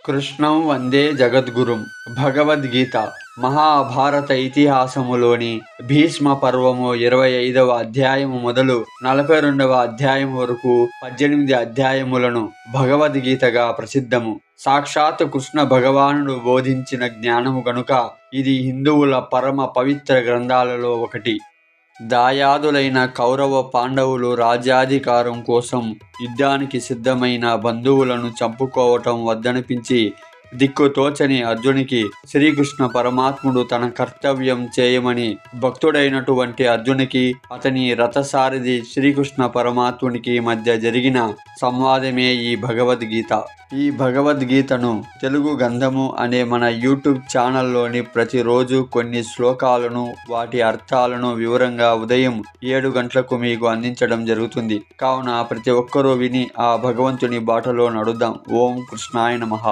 కృష్ణం వందే జగద్గురుం. భగవద్గీత మహాభారత ఇతిహాసములోని భీష్మ పర్వము 25వ అధ్యాయము మొదలు 42వ అధ్యాయం వరకు 18 అధ్యాయములను భగవద్గీతగా ప్రసిద్ధము. సాక్షాత్ కృష్ణ భగవానుడు బోధించిన జ్ఞానము గనుక ఇది హిందువుల పరమ పవిత్ర గ్రంథాలలో ఒకటి. దాయాదులైన కౌరవ పాండవులు రాజ్యాధికారం కోసం యుద్ధానికి సిద్ధమైన బంధువులను చంపుకోవటం వద్దనిపించి దిక్కుతోచని అర్జునికి శ్రీకృష్ణ పరమాత్ముడు తన కర్తవ్యం చేయమని భక్తుడైనటువంటి అర్జునికి అతని రథసారథి శ్రీకృష్ణ పరమాత్మునికి మధ్య జరిగిన సంవాదమే ఈ భగవద్గీత. ఈ భగవద్గీతను తెలుగు గంధము అనే మన యూట్యూబ్ ఛానల్లోని ప్రతిరోజు కొన్ని శ్లోకాలను వాటి అర్థాలను వివరంగా ఉదయం 7 గంటలకు మీకు అందించడం జరుగుతుంది. కావున ప్రతి ఒక్కరూ విని ఆ భగవంతుని బాటలో నడుద్దాం. ఓం కృష్ణాయ నమః.